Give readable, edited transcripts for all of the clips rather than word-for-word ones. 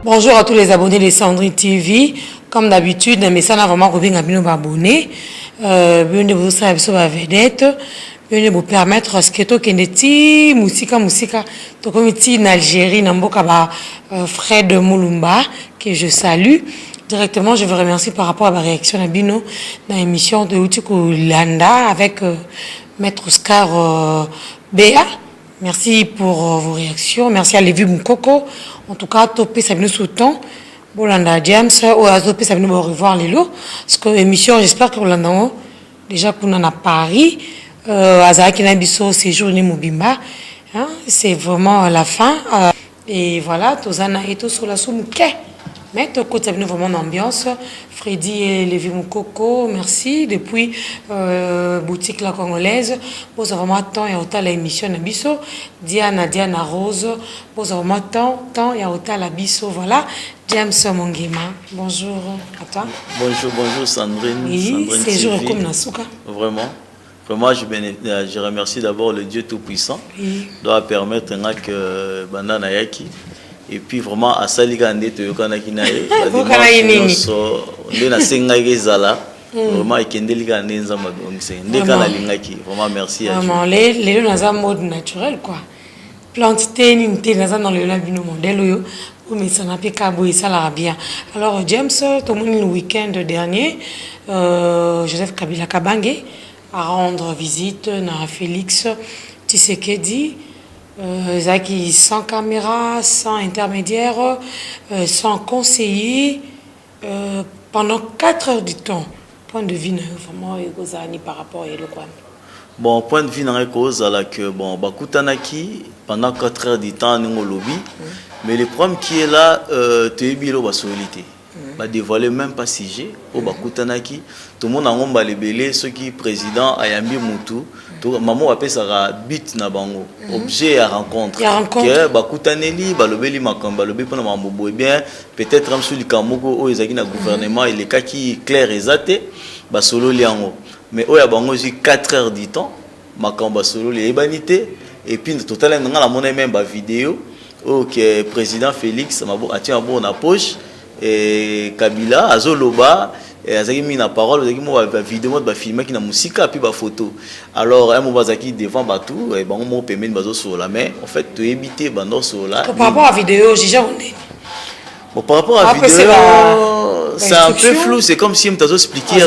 Bonjour à tous les abonnés de Sandrine TV. Comme d'habitude, mais ça n'a vraiment pas bien abonné. Bienvenue vous savez sur la vedette. Bienvenue vous permettre ce que tu as musica. Tu comme en Algérie, Namboka Fred Moulumba que je salue. Directement, je vous remercie par rapport à la réaction de Bino dans l'émission de Outiko Landa avec Maître Oscar Béa. Merci pour vos réactions. Merci à Lévi Moukoko. En tout cas, topé Sabino Souton. Bolanda James, ou à topé Sabino au revoir les lots. Parce que l'émission, j'espère que vous l'entendez déjà qu'on en a Paris. Azaki Nabiso, séjour Mobimba. C'est vraiment la fin. Et voilà, Tozana et tout sur la soumouke. Mais tu as vraiment l'ambiance. Freddy et Lévi Moukoko, merci. Depuis Boutique La Congolaise, vous avez vraiment temps et autant l'émission Nabiso. Diana Rose, vous avez vraiment temps et autant la Bisso. Voilà. James Mongema, bonjour à toi. Bonjour Sandrine. Oui, c'est jour comme Nasuka. Vraiment. Je remercie d'abord le Dieu Tout-Puissant. Oui. Doit permettre que Bandana Yaki. Et puis vraiment à Saligande to yokana kinae na senga gezala vraiment ikendelika ndenza mabongise ndeka na lingaki vraiment merci à Dieu. Les dans un mode naturel quoi. Plante ténité dans le labino modèle yo mais ça n'a pas cabo et ça la bien. Alors James tout le week-end dernier Joseph Kabila Kabange à rendre visite à Félix Tshisekedi. Zaki sans caméra, sans intermédiaire, sans conseiller, pendant 4 heures du temps. Point de vue vraiment par rapport à l'éloquent. Bon, point de vue dans que bon, bakutanaki pendant 4 heures du temps nous lobby, mais le problème qui est là, tu es bilo basolité. Ba dévoiler même pas sujet au bakutanaki tout le monde en va libérer ceux qui président Ayambi Moutou tout maman appelle ça bit na bango objet à rencontre que bakutaneli balobeli makamba lobi pona mambo bien peut-être même sur le kamoko o ezaki na gouvernement et les cas qui clair exacté ba solo liango mais o ya bango aussi 4 heures du temps makamba solo les banité et puis totalement dans la monnaie même ba vidéo OK président Félix mabo a tient bon na poche et Kabila azoloba et azaki mis na parole azaki mo ba vidéo ba filmer qui na musique puis ba photo alors un moment azaki devant batou et bango mo pemeni bazo sur la main en fait to éviter bando sur la par rapport à vidéo j'ai jamais bon par rapport à vidéo c'est un peu flou c'est comme si m'tazo expliquer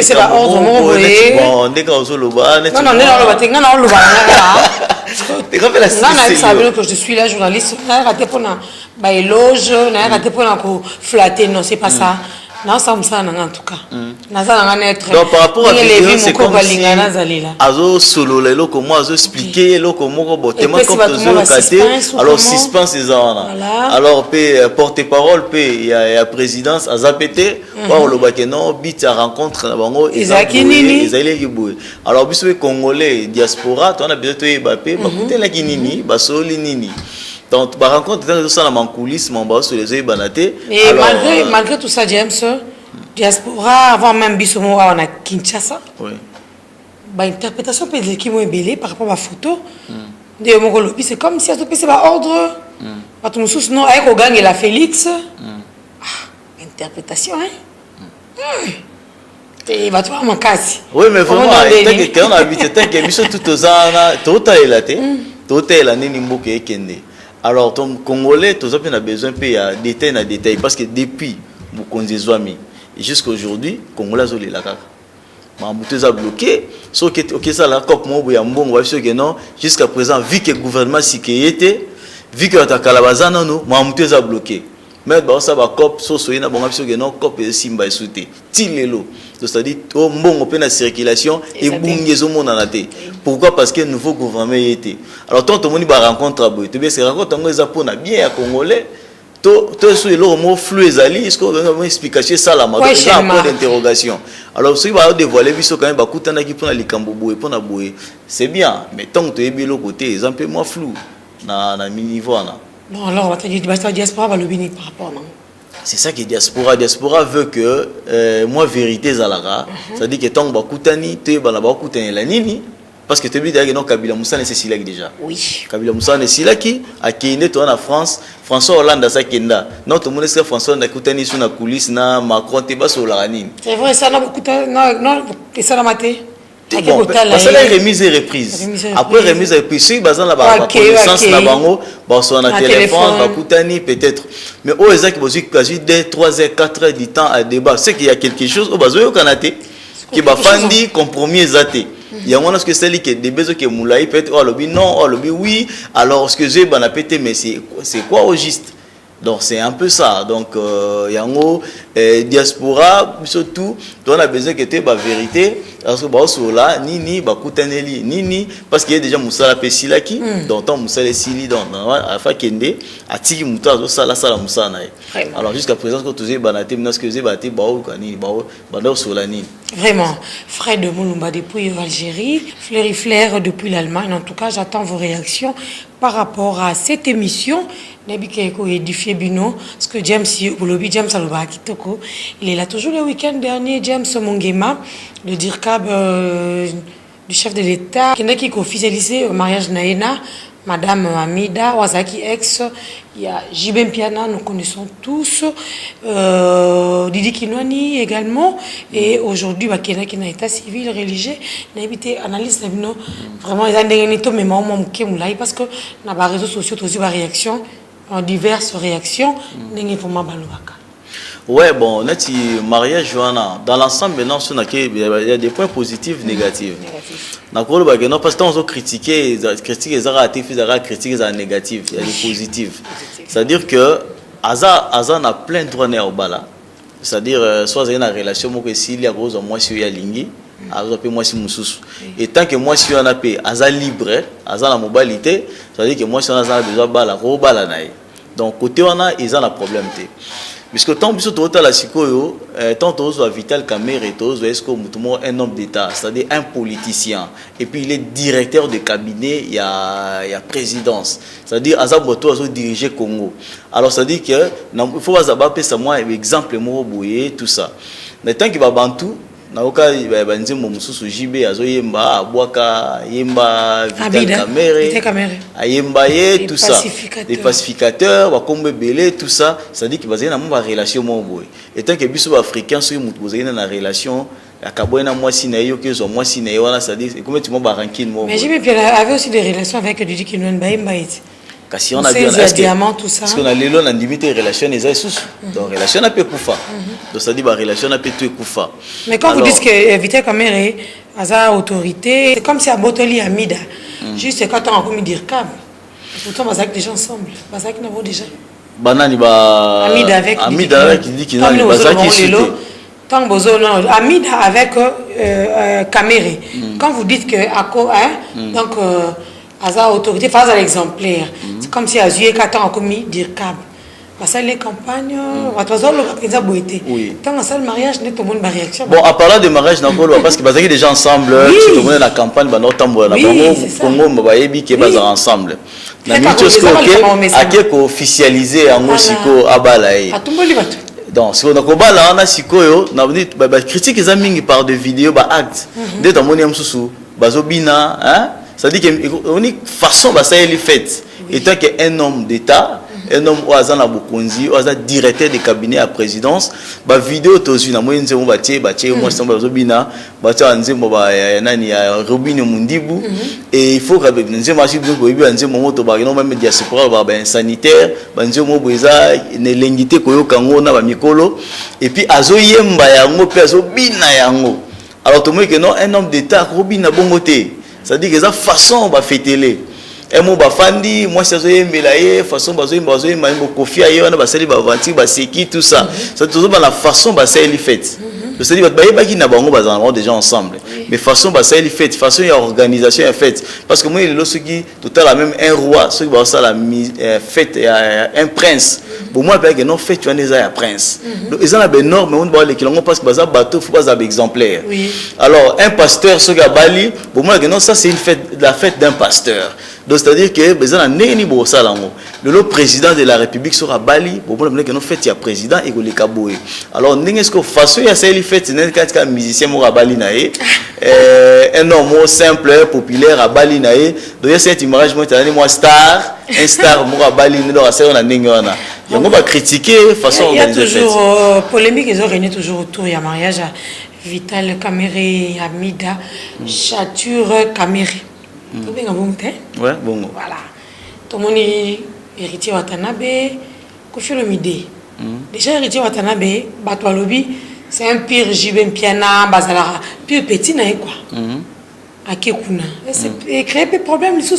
c'est la ordre mon boye bon ndeka azoloba non on loba tu rappelles la situation que je suis là journaliste na raté pour na ba éloge na raté pour na ko flatter non c'est pas ça non ça me ça en tout cas na ça na être donc par rapport à vidéo c'est comme si azo solo le loko moi azo expliquer loko moko botema comme toujours caté alors suspense ezana alors porte-parole il y a présidence azapete pour le bakeno bit à rencontre na bango ezali boy alors biso congolais diaspora on a besoin de Mbappé bakutela kinini basoli nini. Donc, par rencontre, dans ça, la coulisse, mon boss, sur les yeux, banaté. Et malgré tout ça, James, diaspora, avant même Bissomo, on a Kinshasa. Oui. Bah, interprétation peut être qui m'a ébélé par rapport à ma photo. De mon lobby, c'est comme si à tout c'est pas ordre. Pas tout sous non, avec au gang et la Félix. Interprétation, hein. Et va toi mon casse. Oui, mais vraiment, on a habité, tant que Bisso tout aux ans, tout à élaté, tout à élaté, nimboke et kende. Alors, ton Congolais, tous a besoin de détails parce que depuis Bukonzezwami jusqu'à aujourd'hui, Congolais ont les lacs. Mamboutez a bloqué, sauf que ça la COP non jusqu'à présent, vu que le gouvernement s'y était, vu que la Calabazana, Mamboutez a bloqué. Mais ça va COP, sauf que non COP et Simba et Souté. Tilelo. C'est-à-dire, au bon la circulation et boum, monde en a été. Pourquoi? Parce que le nouveau gouvernement était. Alors, tant que monde va rencontrer, tu bien, c'est rencontre, on a bien à Congolais. Tout sur le mot flou et ali, est-ce qu'on va expliquer ça là, maintenant? C'est un point d'interrogation. Alors, si on va dévoiler, quand même, bah, coûte un qui prend les camboubou et pour la bouée, c'est bien. Mais tant que tu es bien l'autre côté, c'est un peu moins flou. Dans le niveau là. Bon, alors, on va te dire, la diaspora va le bénir par rapport à. C'est ça que diaspora. Diaspora veut que moi vérité zalara. C'est-à-dire que tant que bakutani, tu es balaba kutani la nini. parce que tu dis que non Kabila Moussa c'est Silaki déjà. Oui. Kabila Moussa c'est Silaki à Kenya toi en France, François Hollande ça Kenda. Non tout le monde sait François Hollande écoutez sur la coulisse na Macron t'es pas sur la ranine. C'est vrai ça n'a beaucoup non et ça l'a maté. Bon, parce que la remise et reprise. Après remise et reprise, si bazan la connaissance na bango, ba sur un téléphone, ba koutani peut-être. Mais au exact que quasi 2, 3 heures, 4 heures du temps à débat, c'est qu'il y a quelque chose au bazo yo kanaté qui ba fandi compromis exacté. Il y a un ce que c'est lui qui des besoins que moulai peut être oh lobby non, oh lobby oui. Alors ce que j'ai ban pété mais c'est quoi au juste? Donc c'est un peu ça. Donc il y a un diaspora surtout on a besoin que tu aies la vérité parce que bah là ni bah koutaneli ni parce qu'il y a déjà Moussa la Pessilaki donc tant Moussa les Sili donc afa kende atiki muta zo sala Moussa na. Alors jusqu'à présent quand tu es banaté maintenant ce que j'ai batté bah ni bah sur ni. Vraiment, Fred de Moulumba depuis l'Algérie, Fleury Flair depuis l'Allemagne. En tout cas, j'attends vos réactions par rapport à cette émission. Nebikeko édifié Bino, parce que James James Aloba Kitoko, il est là toujours le week-end dernier. James Mongema, le DIRCAB du chef de l'État, qui a officialisé le mariage Naena, Madame Amida, Wazaki ex, il y a Jibem Piana, nous connaissons tous, Didi Kinwani également, et aujourd'hui, Bakena qui n'a état civil, religieux, n'a évité analyse, vraiment, ils ont des mais moi, parce que dans les réseaux sociaux, aussi, des réactions, diverses réactions, ouais, bon, on a dit mariage, Johanna. Dans l'ensemble, maintenant, il y a des points positifs, négatifs. Parce que quand on critique les arrêtifs, les critiques les négatifs, il y a des positifs. C'est-à-dire que Aza a plein de droits au bala. C'est-à-dire, soit il y a une relation, s'il y a gros, moi, si il y a lingi, moi, si moussous. Et tant que moi, si on a payé, Aza libre, Aza la mobilité, c'est-à-dire que moi, si on a besoin de bala, donc, côté on a, ils ont un problème. Parce que tant que tu as la psycho, tant que tu as Vital Kamerhe, tu as un homme d'État, c'est-à-dire un politicien. Et puis il est directeur de cabinet, il y a présidence. C'est-à-dire Azaboto a dirigé Congo. Alors c'est-à-dire que il faut avoir un exemple, tout ça. Mais tant qu'il va bantou, naoka banzemo mususu jibe azoyemba abwaka yemba Vital Kamerhe ayemba ye tout ça des pacificateurs bakombe belé tout ça ça dit que bazena na mba relation moboy et tant que biso africain so mutu bozena na relation akaboyena mwasi na yo kezo mwasi na yo wana ça dit comment tu m'as ranking mo mais Jibe avait aussi des relations avec Didi Kinwani Baimba iti. Si on a bien parce qu'on a l'élo on a limité relation les sous donc relation n'a pas koufa donc ça dit bah relation n'a pas tout koufa mais quand vous dites que Vital Kamerhe a sa autorité c'est comme si à Botoli Amida juste quand on a commis dire câble pourtant bazak déjà ensemble bazak n'avons déjà banani ba Amida avec qui dit qu'il n'a bazak qui tant bozo non Amida avec Kamerhe quand vous dites que Ako donc Aza autorité face à l'exemplaire. C'est comme si Azuye Katan a commis dire câble. Parce que les campagnes, tant que le mariage n'est pas une réaction. Bon, à parler de mariage, parce que vous avez déjà ensemble, tout le monde la campagne, Congo, qui est ensemble. La chose qui officialisé en Mosiko Abalaï. Donc, si on a combat on a sikoyo, on a dit, critique les amis par des vidéos, actes. Dès que on est bazobina, hein? Ça dit que l'unique façon de faire les fêtes, étant qu'un homme d'État, un homme qui a Bokonzi, qui est directeur de cabinet à présidence, la vidéo est là, moi je suis Robin Mundibu, et il faut que nous même diaspora sanitaire, et puis azoyemba yango pe azobina yango. Alors tout le monde que non un homme d'État Robin na bongoté. Ça dit que ça façon va fêter les et mon bafandi moi ça zoye melaye façon bazoye mambo kofia yo na basali ba vanti ba seki tout ça ça toujours dans la façon ba ça les fêtes c'est à dire ba qui na bango bazan déjà ensemble mais façon ba ça les fêtes façon il y a organisation en fait parce que moi il est qui tout à la même un roi ceux qui va ça la fête un prince pour moi que non fête tu as des un prince donc ils ont la norme mais on va les kilomètres parce que baza bateau faut pas exemplaire alors un pasteur ce gars bali pour moi que non ça c'est une fête la fête d'un pasteur Donc c'est-à-dire que besoin neni bo salango. Le président de la République sera Bali, bon problème que non fait il y a président et le kaboé. Alors n'est-ce que façon il y a celle fait n'est qu'un musicien mo Bali naé. Un homme simple populaire à Bali naé. Donc il y a cette image moi moi star, un star mo Bali ne doit ser na ningona. Il va critiquer façon il y a toujours polémique ils ont régné toujours autour il y a mariage à Vital Caméré Amida Chature Caméré. Ouais, bon. Voilà. Tout le monde est héritier Watanabe, Koffi Olomide. Déjà héritier Watanabe, Bato Alobi, c'est un pire Jibem Piana, Bazalara, puis petit naï quoi. Akekuna. C'est créer des problèmes les sous.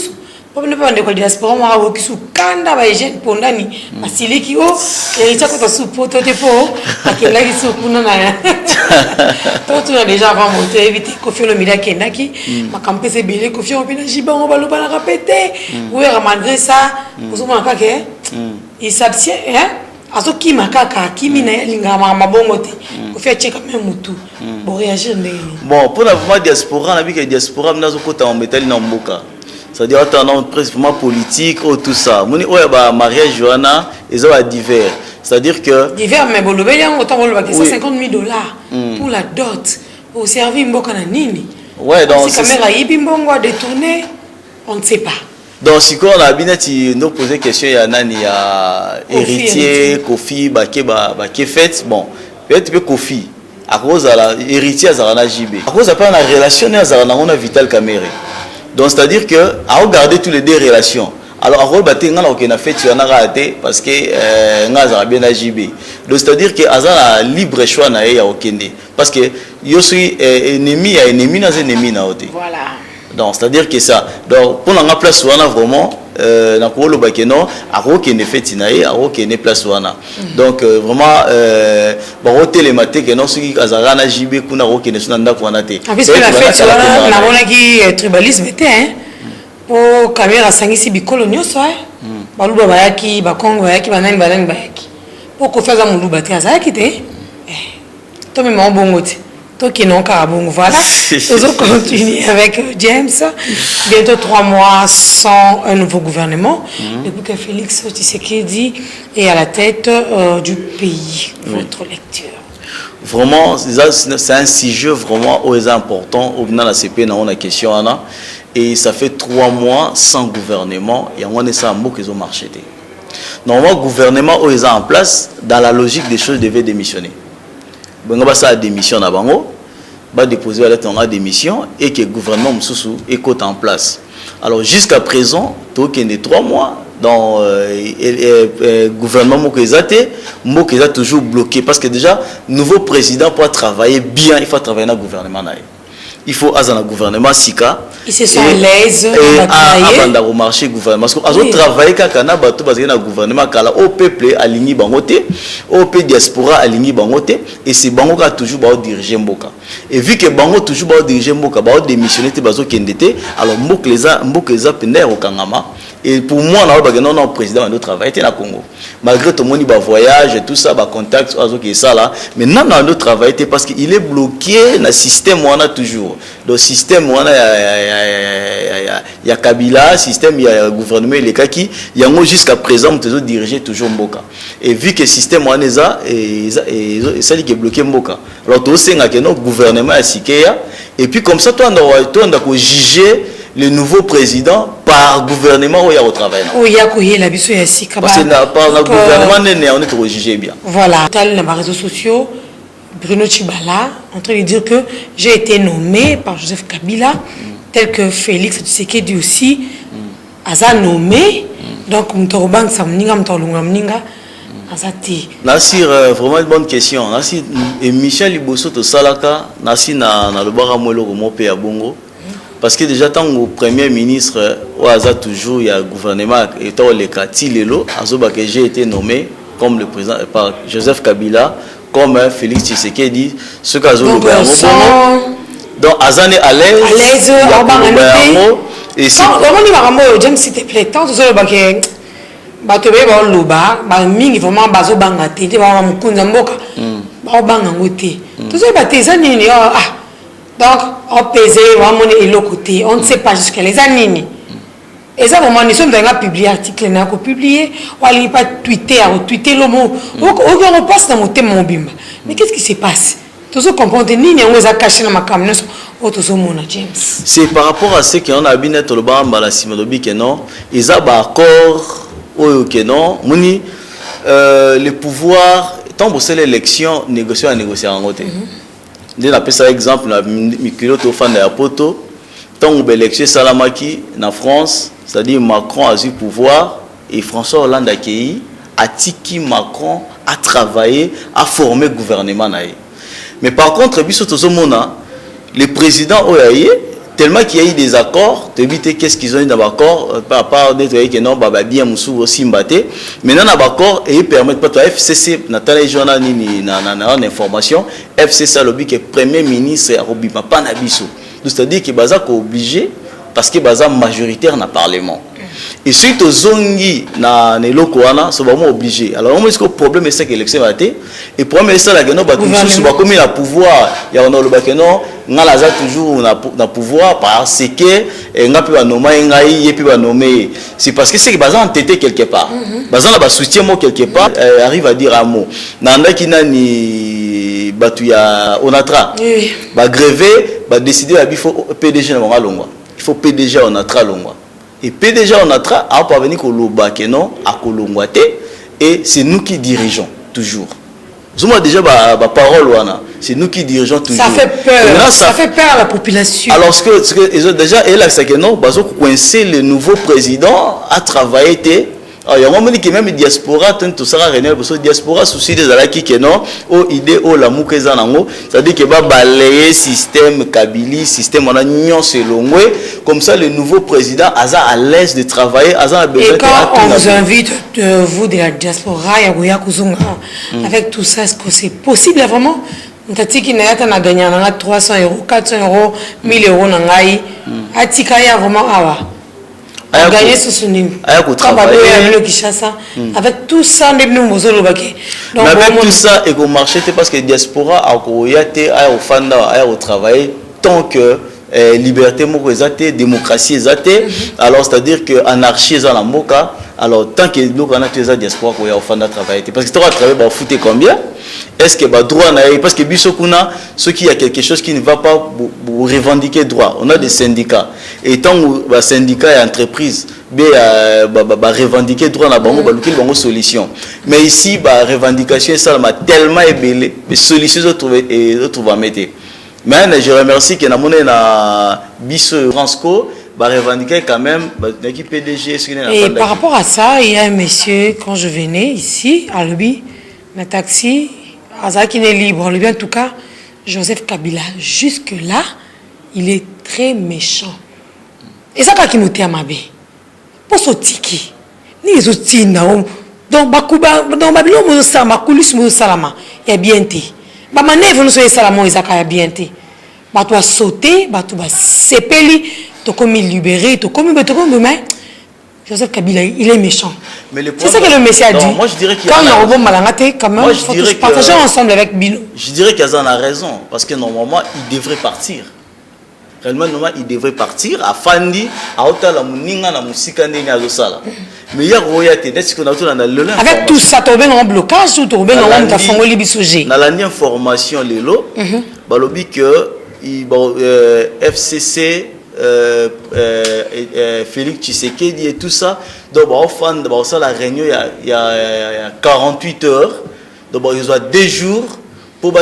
Problème pas de diaspora moi qui sous kanda ba jeune pondani basili ki o héritier ko sous poto te po akela ki sous kuna na. Toi tu as déjà avant monter éviter Koffi Olomide kendaki ma campé belé Koffi Olomide Jibon ba lo ba la répéter oui malgré ça vous on ka ke il s'abstient hein aso ki makaka kimi na linga mabongo te Koffi a quand même mutu bon réagir bon pour la diaspora na bi que diaspora mnazo kota en métal na mboka. C'est-à-dire attendant précisément politique ou tout ça. Moni oya ba mariage Johanna ils ont divers. C'est-à-dire que divers mais bon le bien autant le bac $150,000 pour la dot pour servir mboka na nini. Ouais donc c'est caméra yibi mbongo a détourner on ne sait pas. Donc si on a bien dit nous poser question il y a nani il y a héritier Koffi baké fait bon peut-être que Koffi à cause de la héritier Zarana JB. À cause de pas la relation Zarana on a Vital Caméré. Donc c'est-à-dire que à regarder tous les deux relations. Alors à regarder ngana okena fait tu en a raté parce que ngaza bien JB. Donc c'est-à-dire que azana libre choix na ya okende parce que yo suis ennemi à ennemi na ennemi na oté. Voilà. Donc c'est-à-dire que ça donc pour la place wana vraiment na ko lo bakeno a okende fait naé a okende place wana. Donc vraiment ba hôtel maté que non soki azara na JB kuna okende suna ndako wana té. Parce que la fête wana na bona ki tribalisme té hein. Pour caméra sangisi bikolo nyoso hein. Baluba bayaki ba Congo bayaki banani bayaki. Pour ko faire za muluba té azaki té. To me mbongo té. Qui n'ont qu'à bon voilà. Nous continuer avec James. Bientôt 3 mois sans un nouveau gouvernement. Depuis que Félix Tshisekedi est à la tête du pays. Votre lecture. Vraiment, c'est un sujet vraiment important. Au final, la CP, on a une question. Et ça fait 3 mois sans gouvernement. Et on est ça un mot qu'ils ont marché. Normalement, le gouvernement est en place. Dans la logique des choses, devait démissionner. Ben ça démission à bango va déposer la lettre en démission et que le gouvernement Moussou est en place. Alors jusqu'à présent tout qu'il y a 3 mois dans le gouvernement Mokeza toujours bloqué parce que déjà nouveau président pour travailler bien il faut travailler dans le gouvernement. Il faut avoir un gouvernement Sika. Ils se sont à l'aise à marché gouvernement. Parce qu'on travaille quand on a bateau basé dans le gouvernement, quand au peuple aligné bangoté, au peuple diaspora aligné bangoté, et c'est bango qui a toujours dirigé Mboka. Et vu que bango toujours dirigé Mboka, démissionné te bazo kendete, alors Mboka les a pené au Kangama. Et pour moi, on a un président qui travaille dans le Congo. Malgré tout le monde qui voyage et tout ça, contact, mais non, on a travail parce qu'il est bloqué dans le système où on a toujours. Dans le système où on a, il y a Kabila, le système, il y a le gouvernement, il y a Kaki, il y a jusqu'à présent, on a dirigé toujours Mboka. Et vu que le système où on est ça, c'est qui est bloqué Mboka. Alors, tu sais que notre gouvernement est Sikeya. Et puis, comme ça, toi, on a jugé le nouveau président par gouvernement où il y a au travail. Oui, il y a couillé la biso ici. Parce que par le gouvernement, on est jugé bien. Voilà. Dans les réseaux sociaux, Bruno Tshibala en train de dire que j'ai été nommé par Joseph Kabila, tel que Félix Tshisekedi aussi, a nommé. Donc, Mtorobank Samninga, Mtolunga Mninga. Nassir, vraiment une bonne question. Nassir, et Michel Liboso to Salaka, Nassir na le baramolo romo pe à Bongo. Parce que déjà, tant que Premier ministre, toujours, il y a le gouvernement, et tant le Kati Lelo, j'ai été nommé comme le président par Joseph Kabila, comme Félix Tshisekedi, ce qu'a le gouvernement. Donc, Azane à l'aise, et si. James, s'il te plaît, tant que tu es bato be ba loba ba mingi vraiment bazo banga te te ba mukunza mboka ba banga ngote to so ba tezani ni donc on pesait vraiment et le côté on ne sait pas jusqu'à les années Et ça, moment, nous sommes dans un publié article, nous avons publié, on n'a pas tweeté, le mot. On passe dans mon thème, mon bimba. Mais qu'est-ce qui se passe? Tout ce qu'on comprend, ni on a caché dans ma caméra, James. C'est par rapport à ce qu'on a bien être le bas la simologie que non, ils ont un accord que non, le pouvoir tant que c'est l'élection négocier en côté. Dès la peste exemple na mikilo to fan ya poto tant que l'élection Salamaki en France, c'est-à-dire Macron a eu pouvoir et François Hollande a accueilli a tiki Macron a travaillé à former gouvernement naïe. Mais par contre biso to mona le président Oyaye tellement qu'il y a eu des accords, tu éviter qu'est-ce qu'ils ont eu dans l'accord, par part d'être que non, bien moussou aussi mbaté. Maintenant, dans l'accord, et permettent pas toi FCC, Nathalie Journal ni na information, FCC lobby que premier ministre a robi pas nabiso. C'est-à-dire que baza ko obligé parce que baza majoritaire dans le parlement. Et suite aux zongi na neloko wana, c'est vraiment obligé. Alors moi est-ce que le problème c'est que l'élection a été et problème c'est là que non ba tout sous ba comme il a pouvoir, il y a on le ba que non, ngalaza toujours na pouvoir parce que nga peut nommer ngai et puis ba nommer. C'est parce que c'est que baza entêté quelque part. Baza na ba soutien mo quelque part arrive à dire un mot. Nanda ki nani batu ya onatra. Ba gréver, ba décider à bifo PDG na nga longwa. Il faut PDG onatra longwa. Et PDG on a parvenu au Lobakeno à Kolongwate et c'est nous qui dirigeons toujours. Moi déjà ma parole c'est nous qui dirigeons toujours. Ça fait peur. Ça fait peur à la population. Alors que déjà et là c'est que non, bazo coincer le nouveau président a travaillé. Il y a un moment qui même diaspora tout ça réunion parce que diaspora souci des alaki que non au idée au la mukeza nango c'est-à-dire que va balayer système Kabili système on a nion selongwe comme ça le nouveau président aza à l'aise de travailler aza a besoin. Et quand on vous invite vous de la diaspora ya kuzunga avec tout ça est-ce que c'est possible vraiment ntati ki na yata na gagner na 300 €, 400 €, 1000 € na ngai atika ya vraiment awa gagner ce sounim avec tout ça nous avec tout ça et qu'on marchait parce que diaspora a koyate a au fanda a au travail tant que liberté moko ezate démocratie ezate alors c'est-à-dire que anarchie za la mboka alors tant que nous on a tous les diaspora ko ya au fanda travailler parce que tu vas travailler ba fouter combien est-ce que ba droit na parce que biso kuna ceux qui a quelque chose qui ne va pas pour revendiquer droit on a des syndicats et tant ba syndicat et entreprise ba revendiquer droit na bango ba luki bango solution mais ici ba revendication ça m'a tellement ébélé mais solution trouver à mettre. Mais je remercie que na biso Transco va revendiquer quand même l'équipe PDG. Et par rapport à ça, il y a un monsieur quand je venais ici à Lobby, le taxi, Azaki est libre, en tout cas Joseph Kabila jusque là, il est très méchant. Et ça quand il nous tient mabé. Pour ce tiki, ni les autres donc bakuba donc babilo mo sa makulus mo salama, il y a bien été. Ba manèvre nous soyez salama izaka ya bien été. Ba toi sauter, ba toi sepeli, to comme libéré, to comme mais Joseph Kabila il est méchant. C'est ça que le Messie a dit. Moi je dirais qu'il quand on a bon malangate quand même faut partager ensemble avec Bilo. Je dirais qu'Azan a raison parce que normalement il devrait partir. Réellement normalement il devrait partir à Fandi à Otala Muninga na musika ndeni azosala. Mais il y a royauté dès qu'on a tout dans le avec tout ça tu en blocage ou tu ben on t'a fongoli bisoje. Dans la information lelo balobi que FCC Félix Tshisekedi et tout ça donc ça la réunion il y a 48 heures donc ils ont 2 jours pour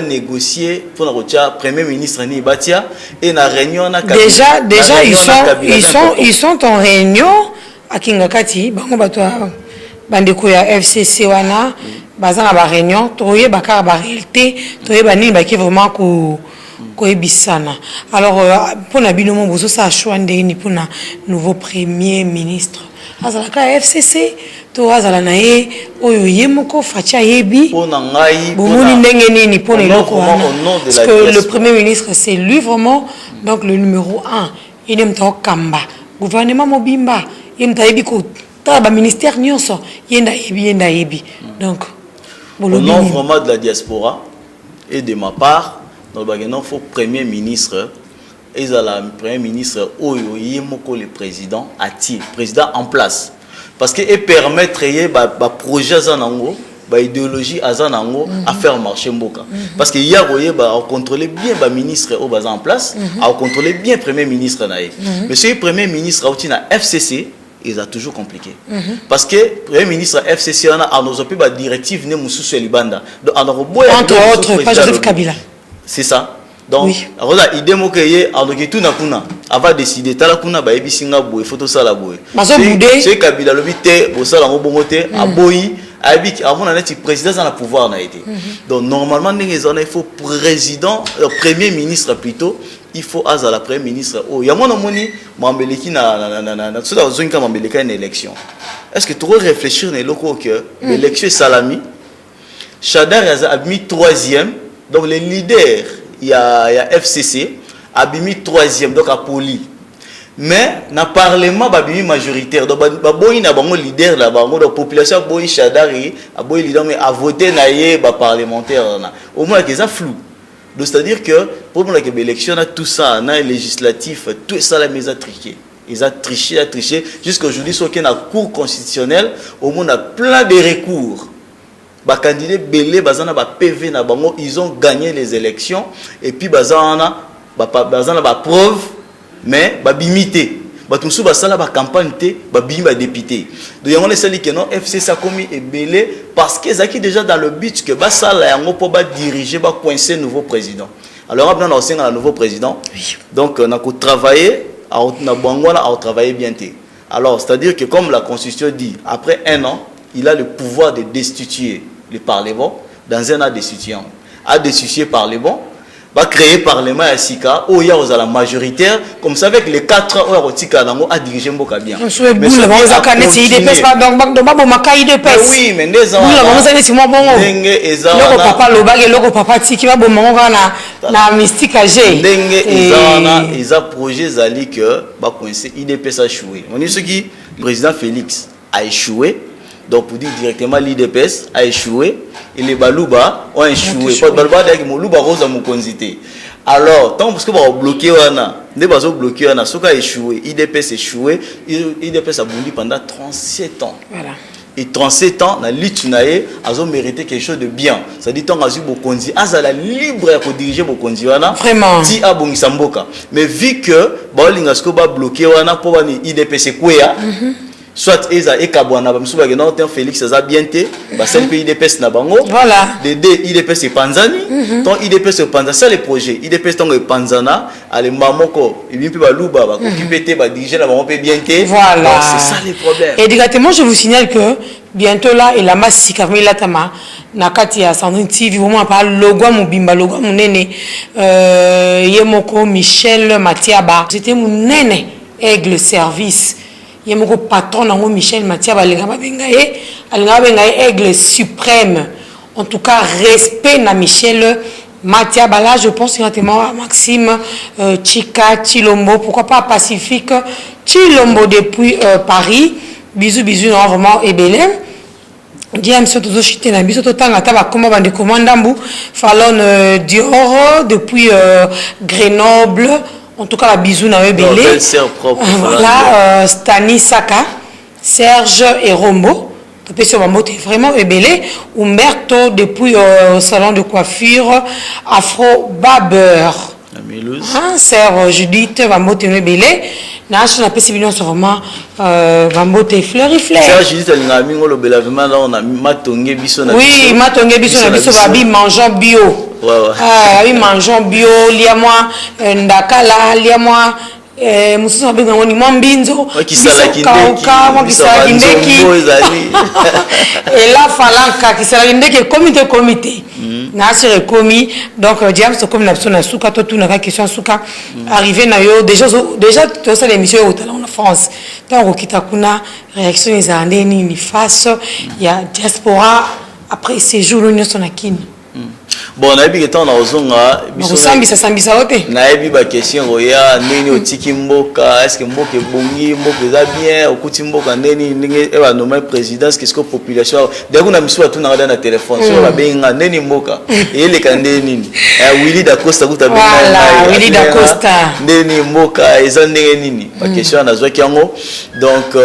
négocier pour notre premier ministre ni Batia et la réunion déjà ils sont en réunion à Kingakati bango bato bandeko ya FCC wana bazana ba réunion toye bakara ba réalité toye banini baki vraiment ko ebisana alors pour na bino mo bozo sa choix ndeni pour na nouveau premier ministre azala ka FCC to azala na ye oyo yemoko facha yebi pour na ngai bomoni ndenge nini pour les locaux parce que le premier ministre c'est lui vraiment donc le numéro 1 il aime to kamba gouvernement mobimba il aime tayebi ko ta ba ministère nyonso yenda yebi donc au nom vraiment de la diaspora et de ma part donc il faut premier ministre et le premier ministre oyo yemoko le président président en place parce que et permettre ba projet zanango ba idéologie azanango à faire marcher mboka parce que ya boye ba contrôler bien ba ministre au bas en place à contrôler bien premier ministre naé mais ce premier ministre a na FCC ils a toujours compliqué parce que premier ministre FCC on a nos ba directive ne mususu libanda donc entre autres pas Joseph Kabila c'est ça donc alors là idée mo keye alors que tout na kuna avant décider tala kuna ba ebisinga boye photo sala boye c'est Kabila lobité bo sala ngo bongote aboyi avec avant d'être président dans le pouvoir n'a été donc normalement il faut président premier ministre plutôt il faut à la premier ministre oh il y a mon amoni mambeleki na tout dans une mambeleka une élection est-ce que tu dois réfléchir les locaux que l'élection salami Chadar a mis 3e donc les leaders il y a FCC a mis 3e donc à Poli mais na parlement babimi majoritaire donc baboyi na bango leader la bango donc population boyi Chadari a boyi leader mais a voté na ye ba parlementaire na au moins que ça flou donc c'est à dire que pour la élection a tout ça na législatif tout ça la mise à tricher ils ont triché jusqu'à aujourd'hui sur que la cour constitutionnelle au moins a plein de recours ba candidat belé bazana ba PV na bango ils ont gagné les élections et puis bazana ba preuve mais babimité batumsu basala ba campagne té babimi ba député donc yango les sali que non FC ça commis est belé parce que zaki déjà dans le but que basala yango po ba diriger ba coincer nouveau président alors on a aussi un nouveau président donc on a ko travailler na bangwana a travailler bien té alors c'est à dire que comme la constitution dit après 1 an il a le pouvoir de destituer le parlement dans un an destituant à destituer parlement va créer parlement à Sika où il y a la majoritaire comme ça avec les 4 heures au Tika nango à diriger mboka bien mais ça oui mais des ans papa lobage loko papa tiki ba bomango na mystique ag ndenge ils a projet zali que ba coincer IDPS a échoué on dit ce qui le président Félix a échoué donc pour dire directement l'IDPS a échoué et les Balouba ont échoué. Balouba avec Moluba Rose à Mukonzité. Alors, tant parce que va bloquer wana, ne pas bloquer wana, ce qui a échoué, IDPS échoué, IDPS a bondi pendant 37 ans. Voilà. Et 37 ans, la lutte naé, ils ont mérité quelque chose de bien. Ça dit tant azu Bokonzi, azala libre pour diriger Bokonzi wana. Vraiment. Ti abongi samboka. Mais vu que Baolingasko ba bloquer wana pour wani IDPS kwea. Soit Eza et Kabwana, Bamsouba, Félix, ça a bien été, c'est le pays IDPS Nabango. Voilà. Les deux IDPS et Panzani. Tant IDPS et Panzani, c'est le projet. IDPS et Panzana, les Mamoko, ils viennent plus Balouba, occuper, diriger la Mamoko bien été. Voilà. C'est ça les problèmes. Et directement, je vous signale que bientôt là, il a massé Kamila Tama, Nakati à Sandrine TV, vraiment par Logwa Mubimba, Logwa Munene, Yemoko, Michel, Mathiaba. C'était mon nene, aigle service. Il y a mon patron, Michel Mathiaba, aigle suprême. En tout cas, respect na Michel Mathiaba. Là, je pense directement à Maxime, Chika, Chilombo, pourquoi pas Pacifique, Chilombo depuis Paris. Bisous, bisous, non, vraiment, et belé. Diam surtout chité na biso totanga taba comment bande commandambu Fallon Dior depuis Grenoble. En tout cas, la bisou n'a eu belé. Voilà, Stani Saka, Serge et Rombo. Vraiment belé. Umberto depuis au salon de coiffure Afro Barber. Sœur Judith va monter belé. Nash n'a pas si bien vraiment va monter fleury fleur. Sœur Judith elle n'a mis le belavement là on a matongé biso na. Oui, matongé biso na biso va bi mangeant bio. Ah oui, mangeant bio, lia moi ndakala, lia moi mususu abenga ngoni mwambinzo kisala kindeki et là falanka kisala kindeki comité na sur commis donc diam so comme na persona suka to tout na question suka arrivé na yo déjà tout ça l'émission au talent en France tant okita kuna réaction ezande ni face il y a diaspora après ces jours l'union son akini. bon na bi que on a ozonga biso sambisa ote na bi ba question roya nini otiki mboka est-ce que mboka bongi mboka za bien okuti mboka nini ndenge e ba nommer présidence qu'est-ce que population d'ailleurs na miso tu na na téléphone so ba benga nini mboka et les kandé nini Willy da Costa kuta benga voilà Willy da Costa nini mboka eza ndenge nini ba question na zo kiango donc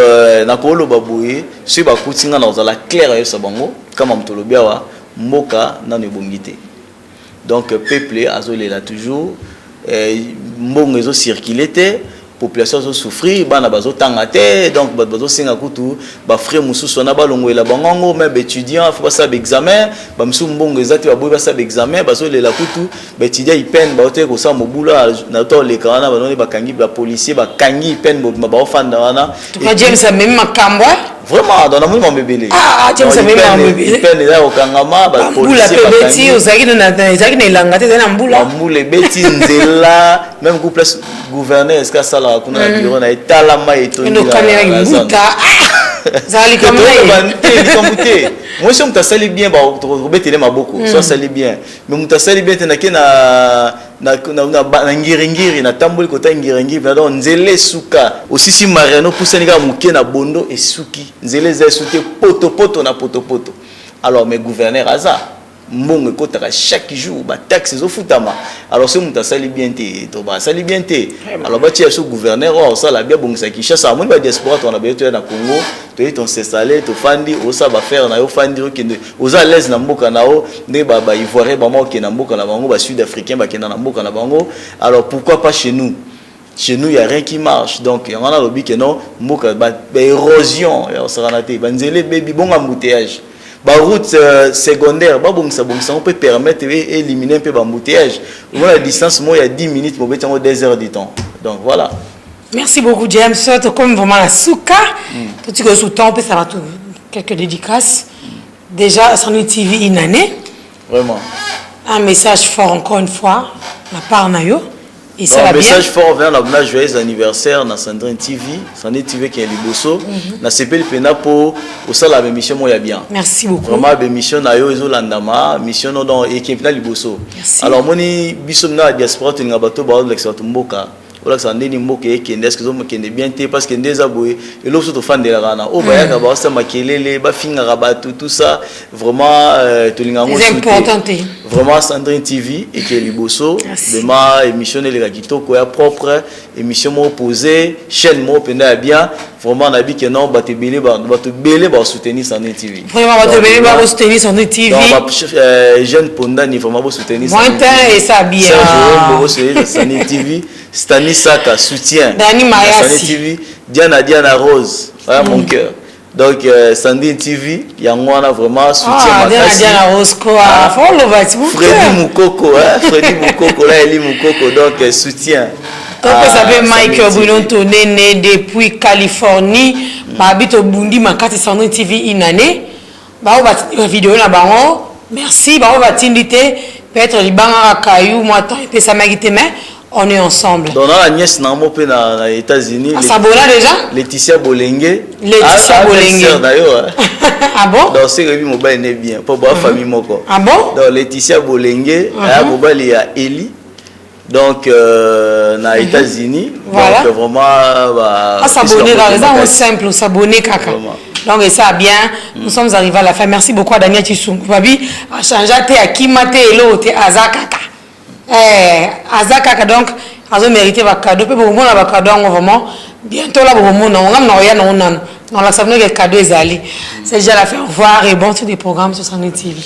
na kolo babuye si ba kutinga na za la claire yo sabango kama mtolobia wa mboka na ne bongité. Donc peuple azolela toujours mbongo ezo circuler population zo souffrir bana bazo tangate donc bazo singa kutu ba frère mususu na balongoela bangongo même étudiant faut pas ça examen ba musu mbongo ezati ba boy ba ça examen bazo lela kutu ba étudiant ipen ba ote ko sa mobula na to le kana ba noni ba kangi ba policier ba kangi ipen ba ofanda wana to ka James même makambo vraiment dans le monde bébé James même bébé ipen là au kangama ba policier ba beti ozaki na ilanga te na mbula mbula beti nzela même coup place gouverneur est-ce que ça là kuna bureau na etalama etoni la mbuta zali comme là moi si on t'a sali bien ba robetele maboko so sali bien mais on t'a sali bien tenake na ngiringiri na tamboli kota ngiringiri na donc nzele suka aussi si mariano pusani ka muke na bondo esuki nzele za suki poto na poto alors mes gouverneurs aza mbongo kotaka chaque jour ba taxes au futama alors si muta sali bien te to ba sali bien te alors ba tia so gouverneur o ça la bien bongo sa Kinshasa amoni ba diaspora to na beto na Congo to yi ton s'installer to fandi o ça ba faire na yo fandi o kende oza l'aise na mboka na o ne ba ivoirien ba mo ke na mboka na bango ba sud africain ba kenda na mboka na bango alors pourquoi pas chez nous il y a rien qui marche donc il y a un lobby que non mboka ba érosion ya saranate ba nzele baby bon embouteillage. La route secondaire, on peut permettre d'éliminer un peu l'embouteillage. La distance, il y a 10 minutes, il y a 2 heures de temps. Donc voilà. Merci beaucoup, James. Comme vraiment la souka, tout ce que sous temps, ça va tout. Quelques dédicaces. Déjà, Sandrine TV, une année. Vraiment. Un message fort, encore une fois, la part Nayo. Et ça va bien. Un message fort vers la joyeux anniversaire dans Sandrine TV. Sandrine TV qui est liboso. Na CPL Pena pour ça la mission moi bien. Merci beaucoup. Vraiment la mission Nayo ezo landama mission dans équipe na liboso. Alors moni bisom na diaspora tu ngabato ba l'expert mboka. Ola sandeni mboka ekende est-ce que zo mokende bien te parce que ndeza boye et l'autre to fan de la rana. O ba ya ba sa makelele ba finga rabato tout ça vraiment to lingango c'est important. Vraiment Sandrine TV et qui est liboso de ma émission les kitoko ya propre émission mo opposé chaîne mo penda bien vraiment on a dit que non ba te belé ba soutenir Sandrine TV vraiment ba te belé ba soutenir Sandrine TV donc jeune ponda ni vraiment ba soutenir Sandrine TV et ça bien Sandrine TV Stanisaka soutien Dani Mayasi Sandrine TV Diana Rose voilà mon cœur. Donc Sandrine TV yangwana vraiment soutien Diana Rose quoi follow Freddy Mukoko Freddy Mukoko là Eli Mukoko donc soutien donc ça fait Mike Bruno Tonene depuis Californie habite au Bundi makati Sandrine TV une année ba va vidéo na bango merci ba va tindité peut-être libanga kayu moi temps et ça m'a quitté mais on est ensemble. Donc la nièce n'a pas aux États-Unis. Ça bola déjà? Laetitia Bolengue. Laetitia Bolengue. D'ailleurs. Ah bon? Donc c'est que mobile n'est bien. Pour voir famille moko. Ah bon? Donc Laetitia Bolengue. Mobile il y a Eli. Donc aux États-Unis. Voilà. Donc vraiment. S'abonner dans les gens simple. S'abonner caca. Donc ça bien. Nous sommes arrivés à la fin. Merci beaucoup à Daniel Tissou. Babi a changé à Kimate et l'autre à Zakaka. Azaka donc azo mérité ba cadeau pe bon na ba cadeau vraiment bientôt là bon on a la cadeau ezali c'est déjà la fin. Au revoir et bon sur des programmes sur Sandrine TV.